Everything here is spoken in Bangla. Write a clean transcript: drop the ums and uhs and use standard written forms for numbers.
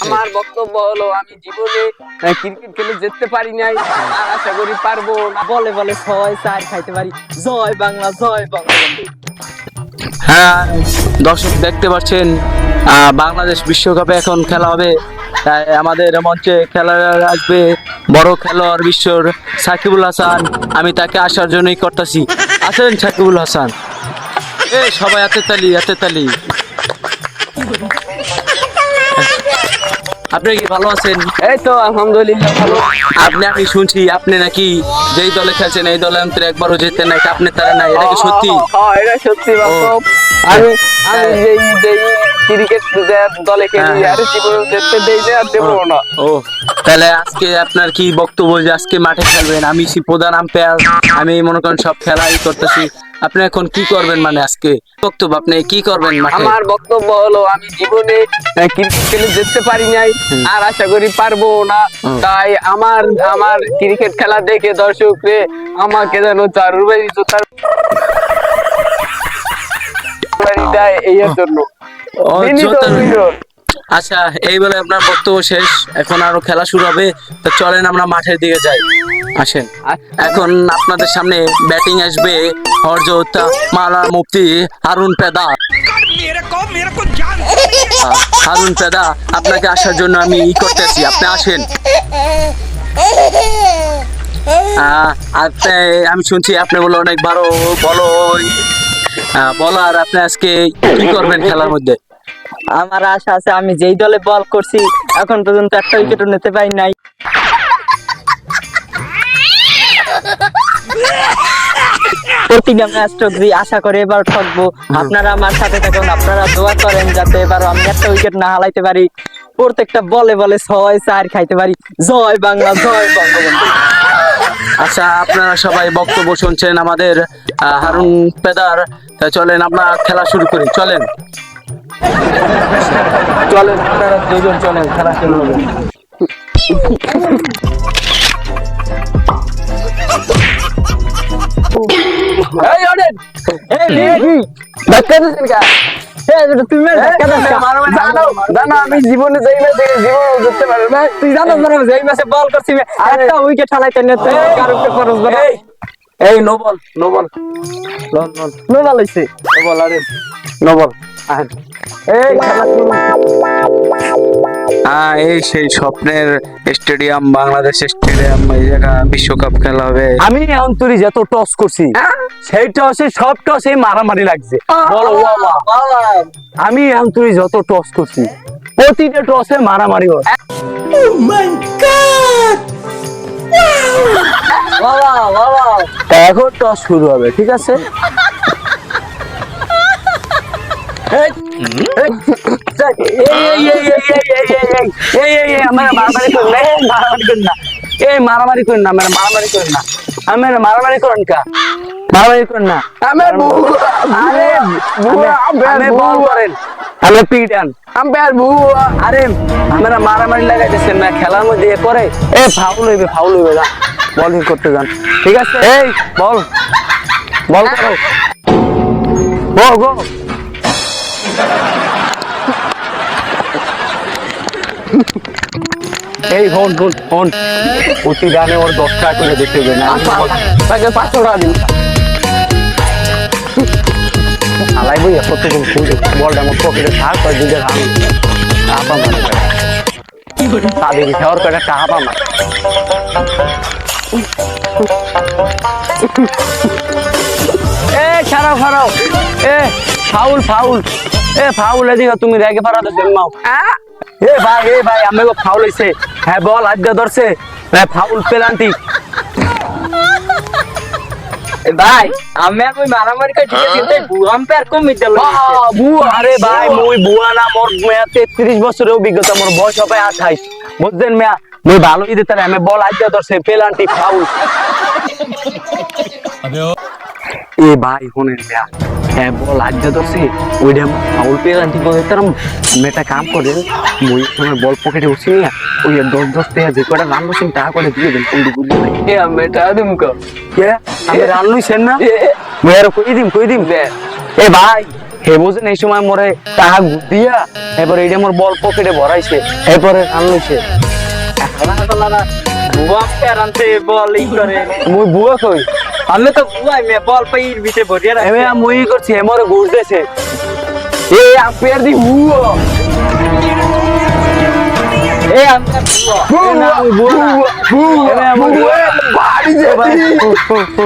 আমার বক্তব্য হলো আমি জীবনে ক্রিকেট খেলে যেতে পারি নাই, আর আশা করি পারবো না। বলে বলে 6-4 খাইতে পারি। জয় বাংলা, জয় বঙ্গবন্ধু। হ্যাঁ দর্শক দেখতে পাচ্ছেন বাংলাদেশ বিশ্বকাপে এখন খেলা হবে। তাই আমাদের মঞ্চে খেলোয়াড় আসবে, বড় খেলোয়াড় বিশ্বর সাকিবুল হাসান। আমি তাকে আসার জন্যই করতেছি। আসেন সাকিবুল হাসান। সবাই হাতে তালি, হাতে তালি। আপনি কি ভালো আছেন? এই তো আলহামদুলিল্লাহ ভালো। আমি শুনছি আপনি নাকি যেই দলে খেলছেন এই দলে অন্তরে একবারও যেতে নাই, আপনি তারা নাই, এটা কি সত্যি? এটা সত্যি বাস্তব। আমি যেই ক্রিকেট দলে খেলি আর জীবনে যেতে দেই না, আর দেবো না। ও তাহলে আজকে আপনার কি বক্তব্য যে আজকে মাঠে খেলবেন? আমি প্রধান আম্পায়ার, আমি মনে করেন সব খেলাই করতেছি। আপনি এখন কি করবেন, মানে আজকে বক্তব্য আপনি কি করবেন মাঠে? আমার বক্তব্য হলো আমি জীবনে ক্রিকেট খেলে যেতে পারি নাই, আর আশা করি পারবো না। তাই আমার ক্রিকেট খেলা দেখে দর্শকরে আমাকে যেন চারুর বাড়ি জোতার বাড়ি দেয়, এই জন্য। আচ্ছা, এই বলে আপনার বক্তব্য শেষ। এখন আরো খেলা শুরু হবে, তো চলেন আমরা মাঠের দিকে যাই। আসেন। এখন আপনাদের সামনে ব্যাটিং আসবে হরজত মালা মুফতি হারুন পেদা। হারুন পেদা, আপনাকে আসার জন্য আমি করতেছি, আপনি আসেন। আমি শুনছি আপনি বলে অনেক বড় বলার। আপনি আজকে কি করবেন খেলার মধ্যে? আমার আশা আছে, আমি যেই দলে বল করছি এখন পর্যন্ত একটা উইকেটও নিতে পারি নাই। প্রতিটা ম্যাচ ঠকছি, আশা করে এবার ঠকবো। আপনারা আমার সাথে থাকুন, আপনারা দোয়া করেন যাতে এবার আমি একটা উইকেট না হারাইতে পারি। প্রত্যেকটা বলে বলে 6-4 খাইতে পারি। জয় বাংলা, জয় বঙ্গবন্ধু। আচ্ছা, আপনারা সবাই বক্তব্য শুনছেন আমাদের হারুন পেদার। চলেন আমরা খেলা শুরু করি। চলেন চলেন আপনারা দুজন চলেন, খেলা শুরু হবে। আমি জীবনে যেই ম্যাচে জীবন জিততে পারবো না। তুই জানো না যেই ম্যাচে বল করছি একটা উইকেট হারাইতে নিতে কারোকে খরচ না। এই no ball, no ball, no ball হইছে, নো বল, আরে নো বল। এই খেলা শুরু। এই সেই স্বপ্নের স্টেডিয়াম, বাংলাদেশ স্টেডিয়াম, এই জায়গা বিশ্বকাপ খেলা হবে। আমি অন্তরি যত টস করছি সেই টসে সব টসে মারামারি লাগছে। বলো আমি অন্তরি যত টস করছি প্রতিটা টসে মারামারি হয়। এখন টস শুরু হবে, ঠিক আছে? মারামারি করেন না, মারামারি করেন না, মারামারি করেন কা, মারামারি করেন না। বল করেন, আমি পিটান, আরে আমরা মারামারি লাগাইতেছেন না খেলার মধ্যে করে। ফাউল হইবে, ফাউল হইবে, যা বলিং করতে যান, ঠিক আছে? এই বল বল করো, গো গো। এই হন হন হন, প্রতি গানে ওর 10 টাকা করে দিতে হবে না, তাকে 500 টাকা দিন। আলাই বই কতক্ষণ বলটা আমার পকেটে থাক, আর দুইটা ধান টাপা মানে তাদের খাওয়ার কয়টা টাপা মানে। খারাপ খারাপ, ফাউল ফাউল, ফাউল এদিকে তুমি রেগে পারাতে জন্মাও। ভাই ভাই আমাকে ফাউল হইছে। হ্যাঁ বল হাত দিয়ে ধরছে, ফাউল পেনাল্টি। ভাই আমি ওই মারামারি করে ঠিক আছে, বুয়া আম্পায়ার কম মিটাল। বুয়া? আরে ভাই মই বুয়া না, মোর 33 বছরের অভিজ্ঞতা, মোর বয়স হবে 28, বুঝছেন মিয়া? মই ভালোই দিতে আমি বল হাত দিয়ে ধরছে, পেনাল্টি, ফাউল। এ ভাই শুনেন মিয়া হ্যাঁ বল আড্ডা ধরছে ওইটা ফাউল পেলান্টি করে তারাম আমি একটা কাম করে মই সময় বল পকেটে উঠছি না ওই 10 টাকা যে কটা রান বসেন টাকা করে দিয়ে দেন কুন্ডি কুন্ডি এ আমি টাকা দিম কো কে আমি রান লইছেন না মই আর কই দিম এ ভাই হে বুঝেন এই সময় মরে টাকা দিয়া এরপর এইটা মোর বল পকেটে ভরাইছে এরপরে রান লইছে বুয়া প্যারান্তে বল ই করে মই বুয়া কই আমি তো বুয়াই মে বল পাইর ভিতরে ভরিয়া রাখি এমে মই করছি এমরে গোল দিয়েছে এ আম্পায়ার দি হুয়া এ আমরা বুয়া বুয়া বুয়া বুয়া বাড়ি যেতে